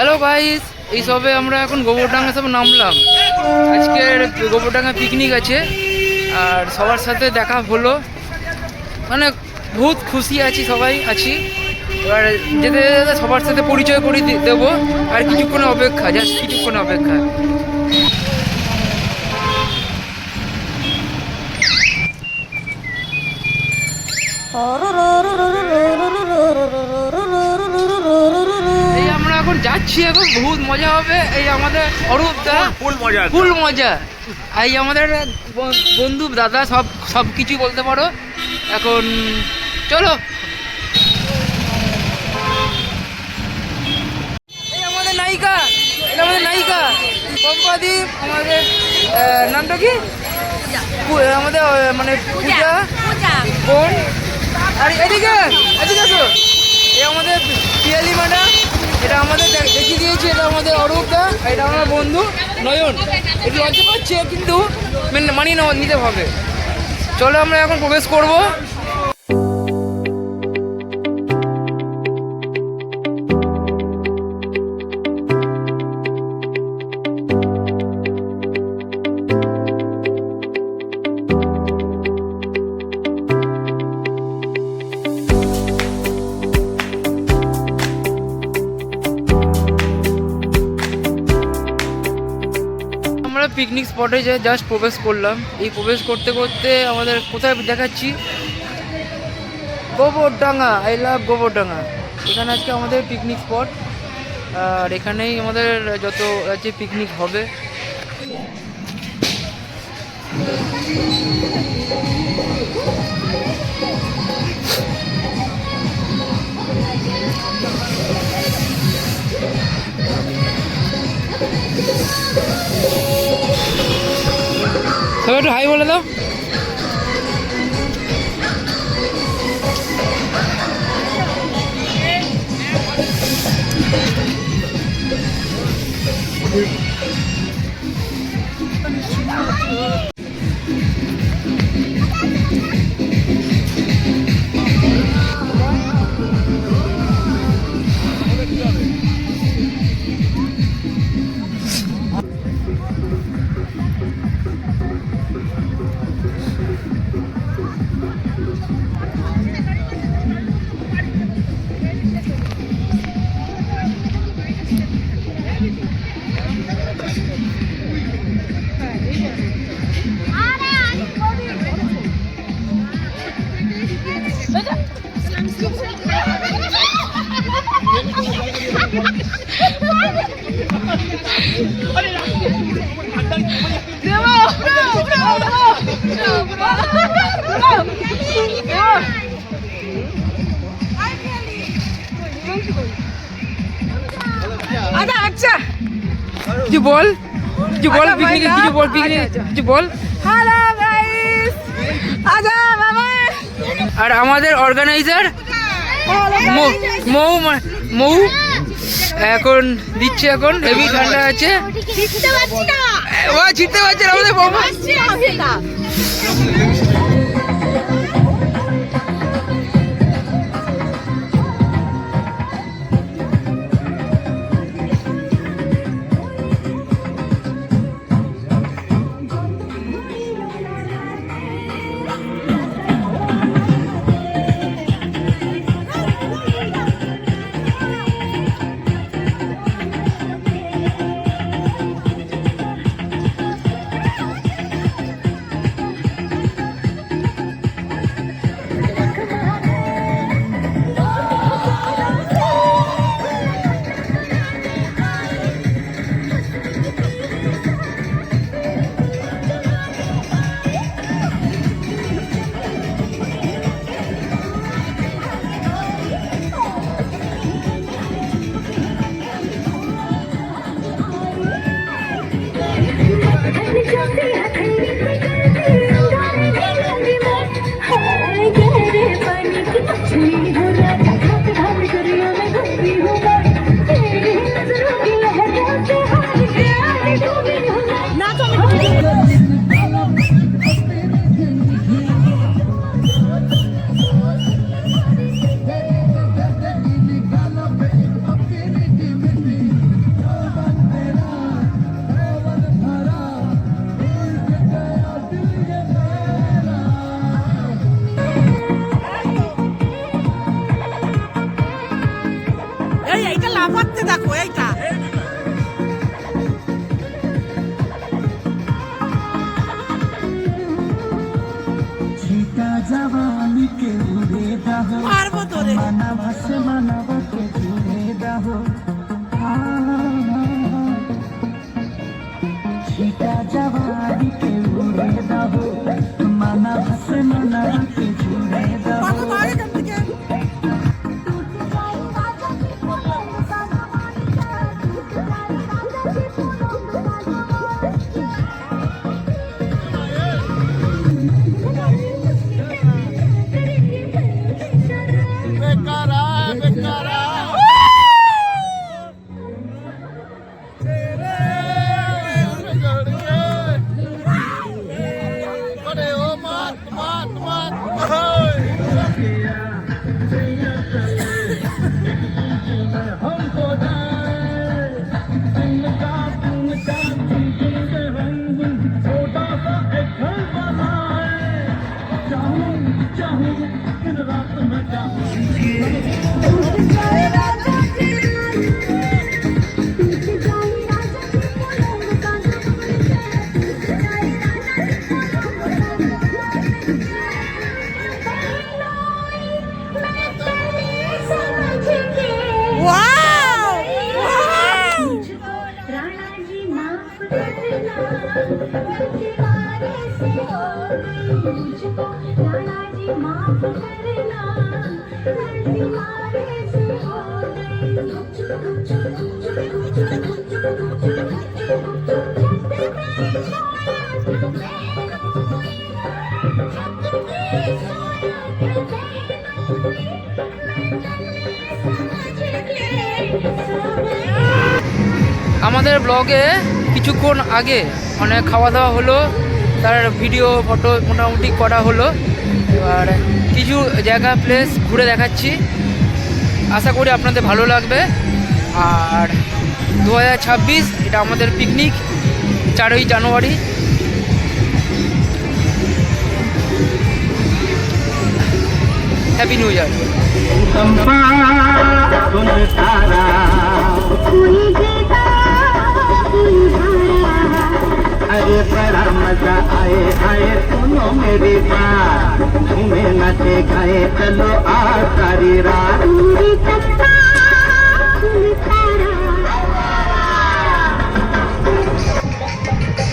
Hello guys, এই সবে আমরা এখন গোবরডাঙ্গা সব নামলাম। আজকের গোবরডাঙ্গা পিকনিক আছে আর সবার সাথে দেখা হলো, মানে বহুত খুশি আছি, সবাই আছি। এবার যেতে যেতে সবার সাথে পরিচয় করে দেবো। আর কিছুক্ষণ অপেক্ষা, জাস্ট কিছুক্ষণ অপেক্ষা। এই আমরা এখন যাচ্ছি, এখন বহুত মজা হবে। এই আমাদের অরূপদা ফুল মজা। এই আমাদের বন্ধু দাদা সব কিছু বলতে পারো। এখন চলো। এই আমাদের নায়িকা, এটা আমাদের নায়িকা পম্পাদীপ। আমাদের নামটা কি? আমাদের মানে পূজা বোন। আর এদিকে এদিকে তো এই আমাদের পিয়ালি ম্যাডাম, এটা আমাদের দেখিয়ে দিয়েছে। এটা আমাদের অরূপদা, এটা আমার বন্ধু নয়ন। একটু লজ্জা পাচ্ছে কিন্তু মানিয়ে নিতে হবে। চলো আমরা এখন প্রবেশ করবো। আমরা পিকনিক স্পটে যে জাস্ট প্রবেশ করলাম। এই প্রবেশ করতে করতে আমাদের কোথায় দেখাচ্ছি, গোবরডাঙ্গা। I love Gobardanga. এখানে আজকে আমাদের পিকনিক স্পট, আর এখানেই আমাদের যত আছে পিকনিক হবে। সবাই একটু হাই বলে দাও। আচ্ছা কিছু বল, কিছু বল পিকনিকে, কিছু বল পিকনিকে, কিছু বল। হ্যালো গাইস, আচ্ছা বাবা। আর আমাদের অর্গানাইজার মৌ এখন দিচ্ছে। এখন হেভি ঠান্ডা আছে, ছিটতে পারছি না। ও ছিটতে পারছে না আমাদের বাবা। এইটা লাফাচ্ছে দেখো এইটা। পারবো তোরে। আমাদের ব্লগে কিছুক্ষণ আগে মানে খাওয়া দাওয়া হলো, তার ভিডিও ফটো মোটামুটি করা হলো। এবার কিছু জায়গা প্লেস ঘুরে দেখাচ্ছি, আশা করি আপনাদের ভালো লাগবে। আর 2026 এটা আমাদের পিকনিক, 4ই জানুয়ারি। Happy new year. अरे बड़ा मजा आए आए सुनो मेरी बात, झूमे नाचे खाए चलो आ सारी रात।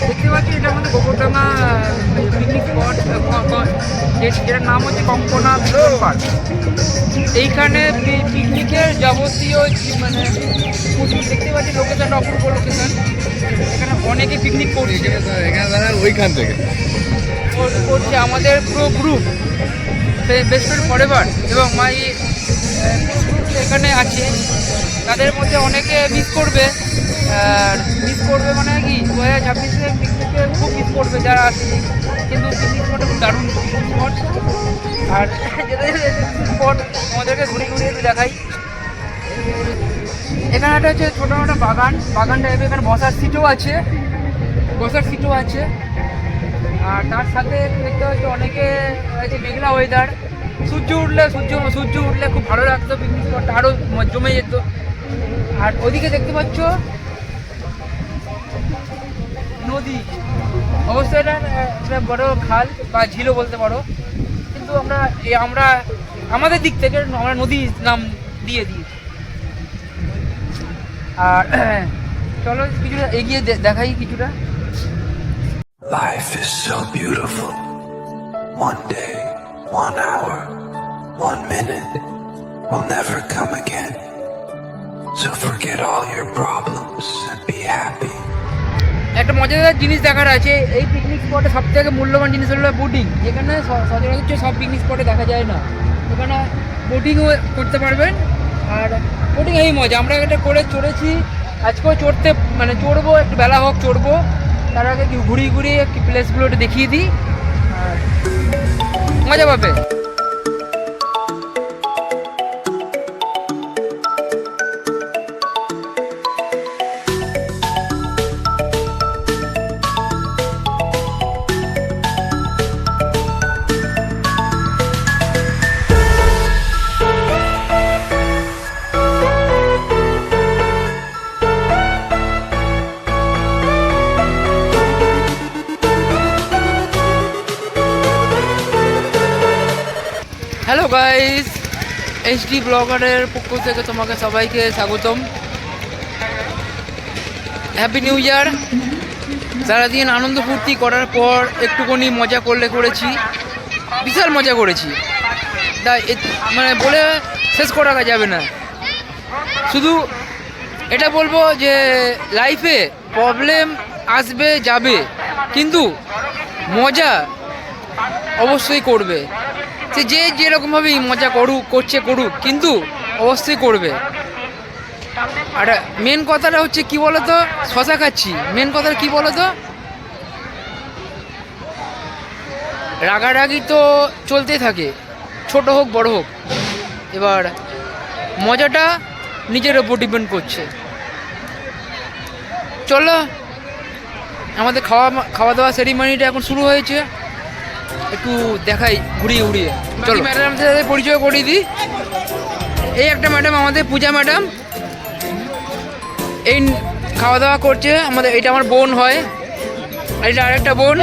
দেখতে পাচ্ছি এটা আমাদের গোবরডাঙ্গা পিকনিক স্পট, যেটার নাম হচ্ছে কঙ্কনা চিলড্রেন পার্ক। এইখানে পিকনিকের যাবতীয় মানে দেখতে পাচ্ছি লোকেশনটা অপূর্ব লোকেশন। এখানে অনেকে পিকনিক করছে, ওইখান থেকে করছে আমাদের পুরো গ্রুপ বেস্ট ফ্রেন্ড ফরএভার এবং মাই এখানে আছে। তাদের মধ্যে অনেকে মিস করবে মানে কি 2026-এ পিকনিকে খুব মিস করবে যারা আসছে, কিন্তু পিকনিক স্পটটা খুব দারুণ স্পট। আর স্পট আমাদেরকে ঘুরে ঘুরে একটু দেখাই। এখানে একটা হচ্ছে ছোটো মোটো বাগান টাইপের, এখানে বসার সিটও আছে। আর তার সাথে দেখতে হচ্ছে অনেকে আছে মেঘলা ওয়েদার, সূর্য উঠলে খুব ভালো লাগতো, পিকনিক স্পটটা আরও জমে যেত। আর ওদিকে দেখতে পাচ্ছ নদী, অবশ্যই এটা একটা বড় খাল বা ঝিলও বলতে পারো, কিন্তু আমরা আমাদের দিক থেকে আমরা নদী নাম দিয়ে দিয়েছি। আর চলো কিছুটা এগিয়ে দেখাই কিছুটা। Life is so beautiful. One day, 1 hour, 1 minute will never come again. So forget all your problems and be happy. একটা মজাদার জিনিস দেখার আছে এই পিকনিক স্পটে, সব থেকে মূল্যবান জিনিস হলো বোটিং। এখানে সচরাচর সব পিকনিক স্পটে দেখা যায় না, এখানে বোটিংও করতে পারবেন। আর বোটিং এই মজা, আমরা এটা করে চড়েছি, আজকেও চড়বো, একটু বেলা হোক চড়বো। তার আগে ঘুরিয়ে একটু প্লেসগুলো একটু দেখিয়ে দিই, আর মজা পাবে। গাইস, এইচডি ব্লগারের পক্ষ থেকে তোমাকে সবাইকে স্বাগতম। হ্যাপি নিউ ইয়ার। সারাদিন আনন্দ ফুর্তি করার পর একটুখানি মজা করেছি, বিশাল মজা করেছি। তাই মানে বলে শেষ করা যাবে না। শুধু এটা বলবো যে লাইফে প্রবলেম আসবে যাবে, কিন্তু মজা অবশ্যই করবে। সে যে যেরকমভাবেই মজা করুক, কিন্তু অবশ্যই করবে। আর মেন কথাটা হচ্ছে কি বলতো, শশা খাচ্ছি। মেন কথাটা কি বলতো, রাগারাগি তো চলতেই থাকে, ছোট হোক বড় হোক। এবার মজাটা নিজের ওপর ডিপেন্ড করছে। চলো, আমাদের খাওয়া দাওয়া সেরিমনিটা এখন শুরু হয়েছে, একটু দেখাই ঘুরিয়ে। চলো ম্যাডামদের সাথে পরিচয় করিয়ে দিই। এই একটা ম্যাডাম আমাদের পূজা ম্যাডাম, এই খাওয়া দাওয়া করছে আমাদের। এটা আমার বোন হয়, এটা আরেকটা বোন,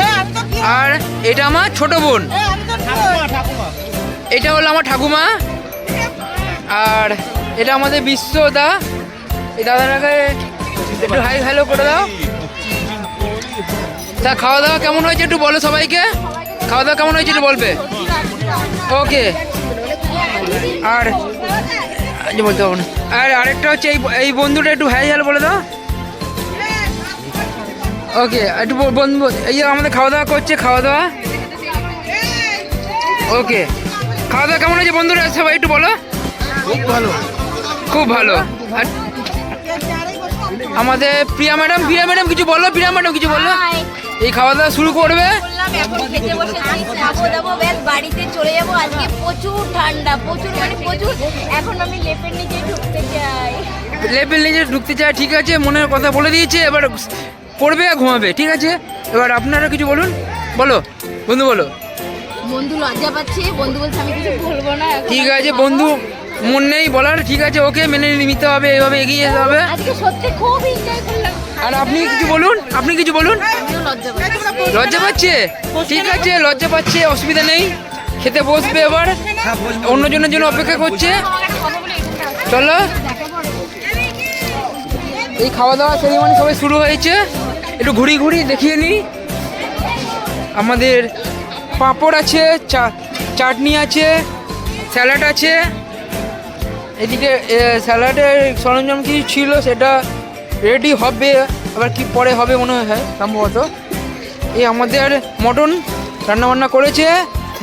আর এটা আমার ছোট বোন। এটা হলো আমার ঠাকুমা, আর এটা আমাদের বিশ্বদা। এই দাদাটাকে একটু হাই হ্যালো করে দাও। তা খাওয়া দাওয়া কেমন হয়েছে একটু বলো সবাইকে। খাওয়া দাওয়া কেমন হয়েছে একটু বলবে। ওকে। আর বলতে হবে না। আর আরেকটা হচ্ছে এই বন্ধুটা একটু হাই হ্যালো বলে দাও। ওকে, একটু বন্ধু এই আমাদের খাওয়া দাওয়া করছে, খাওয়া দাওয়া। ওকে, খাওয়া দাওয়া কেমন হয়েছে বন্ধুরা সবাই একটু বলো। খুব ভালো। আর আমাদের প্রিয়া ম্যাডাম কিছু বলো। প্রিয়া ম্যাডাম কিছু বললো। এই খাওয়া দাওয়া শুরু করবে। এখন খেতে বসেছি, খাবো দাবো, ব্যাস বাড়িতে চলে যাবো। আজকে প্রচুর ঠান্ডা, প্রচুর। এখন আমি লেপের নিচে ঢুকতে চাই। ঠিক আছে, মনের কথা বলে দিয়েছে। এবার পড়বে আর ঘুমাবে, ঠিক আছে। এবার আপনারা কিছু বলুন, বলো বন্ধু, বলো। বন্ধু লজ্জা পাচ্ছে, বন্ধু বলছে আমি কিছু বলবো না। ঠিক আছে, বন্ধু মন নেই বলার, ঠিক আছে, ওকে মেনে নিতে হবে, এইভাবে এগিয়ে যেতে হবে। আজকে সত্যি খুব এনজয় করলাম। আর আপনি কিছু বলুন। আমিও লজ্জা পাচ্ছি। লজ্জা পাচ্ছে, ঠিক আছে, লজ্জা পাচ্ছে, অসুবিধা নেই। খেতে বসবে, এবার অন্যজনের জন্য অপেক্ষা করছে। চলো, এই খাওয়া দাওয়া সেরিমনি সবাই শুরু হয়েছে। একটু ঘুরি দেখিয়ে নিই। আমাদের পাঁপড় আছে, চাটনি আছে, স্যালাড আছে। এদিকে স্যালাডের সরঞ্জাম কি ছিল সেটা রেডি হবে, আবার কি পরে হবে মনে হয় সম্ভবত। এই আমাদের মটন রান্নাবান্না করেছে,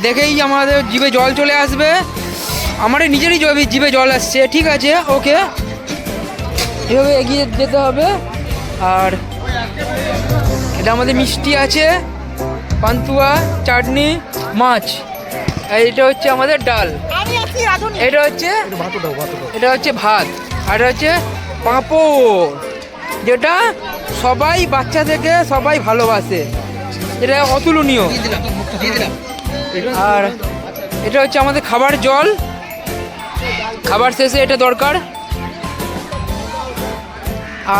দেখেই আমাদের জিভে জল চলে আসবে। আমার নিজেরই জিভে জল আসছে, ঠিক আছে, ওকে। এভাবে এগিয়ে যেতে হবে। আর এটা আমাদের মিষ্টি আছে, পান্তুয়া, চাটনি, মাছ। আর এটা হচ্ছে আমাদের ডাল। এটা হচ্ছে ভাত। আর এটা হচ্ছে পাঁপড়, যেটা সবাই বাচ্চা থেকে সবাই ভালোবাসে, এটা অতুলনীয়। আর এটা হচ্ছে আমাদের খাবার জল, খাবার শেষে এটা দরকার।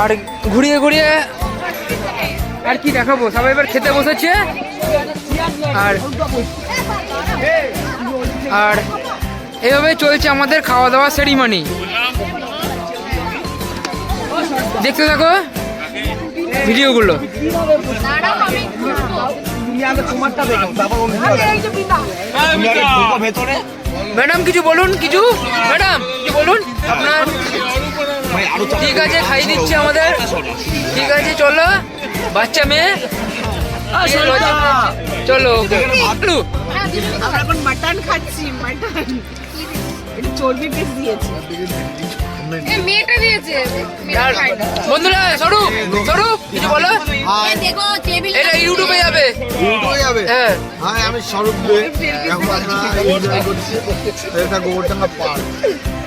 আর ঘুরিয়ে আর কি দেখাবো, সবাই এবার খেতে বসেছে। আর এভাবে চলছে আমাদের খাওয়া দাওয়া সেরিমনি। দেখতে থাকো ভিডিওগুলো। ম্যাডাম কিছু বলুন, ম্যাডাম কিছু বলুন আপনার। ঠিক আছে, খাইয়ে দিচ্ছে আমাদের, ঠিক আছে। চলো, বাচ্চা মেয়ে, চলো। আমরা এখন মাটন খাচ্ছি, মাটন চর্বি পিস দিয়েছে। মেয়েটা দিয়েছে। বন্ধুরা স্বরূপ কিছু বলো। দেখো টেবিল এটা ইউটিউবে যাবে। হ্যাঁ, আমি স্বরূপ দে। এখন আমরা এনজয় করছি। এটা গোবরডাঙ্গা পার্ক।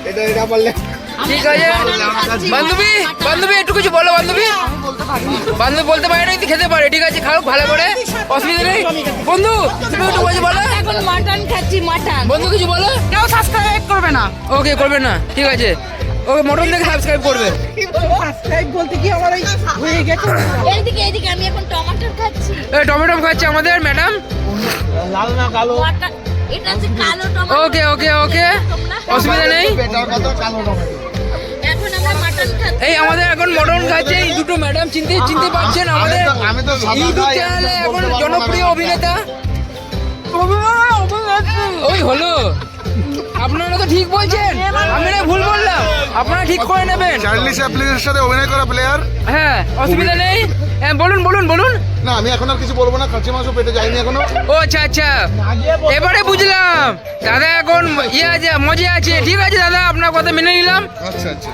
এটা বললে ঠিক আছে। বান্ধবী একটু কিছু বলো। বান্ধবী বলতে পারে না, কিন্তু খেতে পারে, ঠিক আছে, খাও ভালো করে, অসুবিধা নেই। বন্ধু তুমি একটু কিছু বলো। এখন মাটন খাচ্ছি, মাটন। বন্ধু কিছু বলো। কেউ সাবস্ক্রাইব করবে না। ওকে, করবে না, ঠিক আছে। ওকে, মটন দেখে সাবস্ক্রাইব করবে। সাবস্ক্রাইব বলতে কি আমার এই হয়ে গেছে। এইদিকে আমি এখন টমেটো খাচ্ছি। টমেটো খাচ্ছে আমাদের ম্যাডাম। লাল না কালো। এটা হচ্ছে কালো টমেটো। ওকে ওকে ওকে, অসুবিধা নেই। বেটার কথা কালো টমেটো। এখন আমরা মাটন খাচ্ছি। এই আমাদের এখন মটন খাচ্ছে এই দুটো ম্যাডাম, চিনতে পারছেন আমাদের আমি তো সাদা ইউটিউব খাই, চ্যানেলে আমি তো এখন বলতে পারবো জনপ্রিয় না। অভিনেতা। ওই হলো, আপনারা তো ঠিক বলছেন, আমি না ভুল বললাম, আপনারা ঠিক করে নেবেন। চার্লি চ্যাপলিনের সাথে অভিনয় করা প্লেয়ার। হ্যাঁ, অসুবিধা নেই। হ্যাঁ, বলুন বলুন বলুন। না আমি এখন আর কিছু বলবো না, খাসি মাংস পেটে যায়নি এখনো। ও আচ্ছা আচ্ছা, এবারে বুঝলাম দাদা এখন ইয়ে আছে, মজা আছে। ঠিক আছে দাদা, আপনার কথা মেনে নিলাম। আচ্ছা আচ্ছা,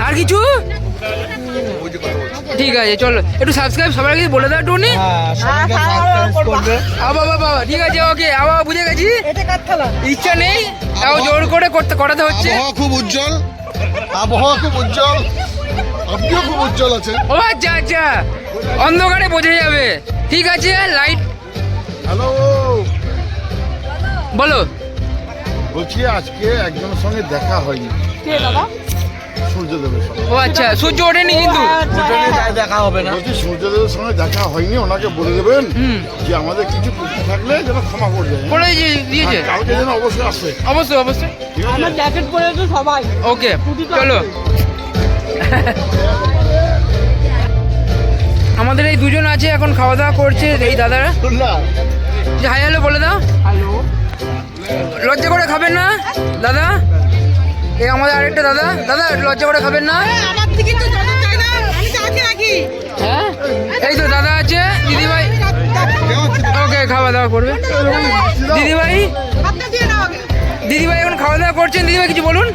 আর কিছু? ওই যে কথা বলছি। ঠিক আছে, চলো একটু সাবস্ক্রাইব সবার আগে বলে দাও টুনি। বাবা বাবা, ঠিক আছে ওকে, আবার বুঝে গেছি। এটা কার থালা? ইচ্ছা নেই, তাও জোর করে করাতে হচ্ছে। আবহাওয়া খুব উজ্জ্বল, আবহাওয়া খুব উজ্জ্বল, আপনিও খুব উজ্জ্বল আছেন। ও আচ্ছা আচ্ছা, অন্ধকারে বোঝা যাবে। ঠিক আছে, লাইট হ্যালো, বলো। বলছি আজকে একজনের সঙ্গে দেখা হয়নি, কে দাদা? সূর্যদেবের সঙ্গে। ও আচ্ছা, সূর্য ওঠেনি কিন্তু। বলছি সূর্যদেবের সঙ্গে দেখা হয়নি, ওনাকে বলে দেবেন যে আমাদের কিছু ত্রুটি থাকলে যেন ক্ষমা করে দেয়। করে দিয়েছে, কালকে যেন অবশ্যই আসবে, অবশ্যই অবশ্যই। ঠিক আছে? আমার জ্যাকেট পরে তো সবাই। ওকে, চলো। আমাদের এই দুজন আছে এখন, খাওয়া দাওয়া করছে এই দাদারা। যে হাই হ্যালো বলে দাও। হ্যালো। লজ্জা করে খাবেন না দাদা? এই আমাদের আরেকটা দাদা, দাদা লজ্জা করে খাবেন না? আমার থেকে তো জানা যায় না, আমি তো আছি নাকি? হ্যাঁ, এই তো দাদা আছে, দিদিভাই। ওকে, খাওয়া দাওয়া করবে দিদিভাই। আপনি দিয়ে নাও আগে। দিদিভাই এখন খাওয়া দাওয়া করছেন। দিদিভাই কিছু বলুন।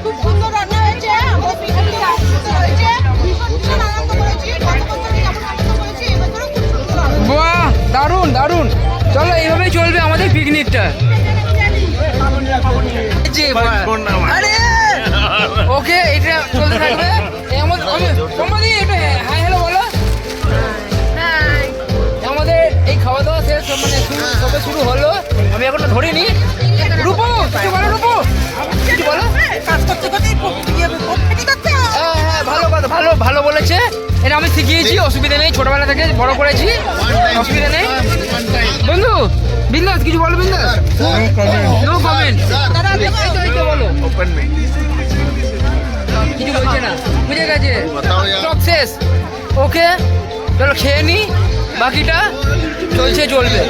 খুব সুন্দর রান্না হয়েছে, আমার পিকনিক সুন্দর হয়েছে, ভীষণ আনন্দ করেছি, গত বছর যেমন আনন্দ করেছি এবছরও খুব সুন্দর আনন্দ। বাহ, দারুণ দারুণ। চলো এইভাবেই চলবে আমাদের পিকনিকটা। আরে ওকে, এটা চলতে থাকবে। হাই হ্যালো বলো। আমাদের এই খাওয়া দাওয়া শেষ, মানে সবে শুরু হলো, আমি এখনো ধরিনি। রূপু কিছু বলো, রূপু কিছু বলো। কাজ করতে করতে কমপ্লিট করতে হ্যাঁ হ্যাঁ, ভালো কথা, ভালো ভালো বলেছে। এটা আমি শিখিয়েছি, অসুবিধা নেই, ছোটবেলা থেকে বড় করেছি, অসুবিধা নেই। বন্ধু বিন্দাস, কিছু বলো বিন্দাস। No comment. বলো, কিছু বলছে না, বুঝে গেছে, সব শেষ। ওকে, চলো খেয়ে নি, বাকিটা চলছে চলবে।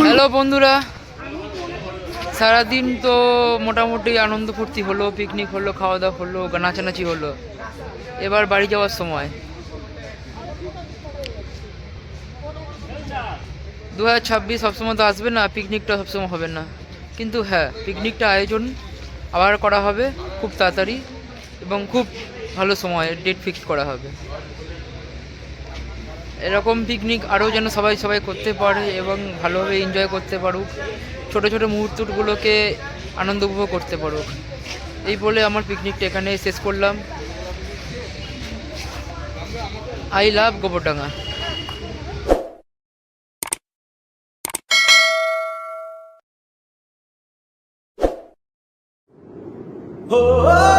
হ্যালো বন্ধুরা, সারাদিন তো মোটামুটি আনন্দ ফুর্তি হলো, পিকনিক হলো, খাওয়া দাওয়া হলো, নাচানাচি হলো। এবার বাড়ি যাওয়ার সময় 2026 সবসময় তো আসবে না, পিকনিকটা সবসময় হবে না, কিন্তু হ্যাঁ পিকনিকটা আয়োজন আবার করা হবে খুব তাড়াতাড়ি এবং খুব ভালো সময় ডেট ফিক্স করা হবে। এরকম পিকনিক আরও যেন সবাই করতে পারে এবং ভালোভাবে এনজয় করতে পারুক, ছোটো ছোটো মুহূর্তগুলোকে আনন্দ উপভোগ করতে পারুক। এই বলে আমার পিকনিকটা এখানে শেষ করলাম। I love Gobardanga. Oh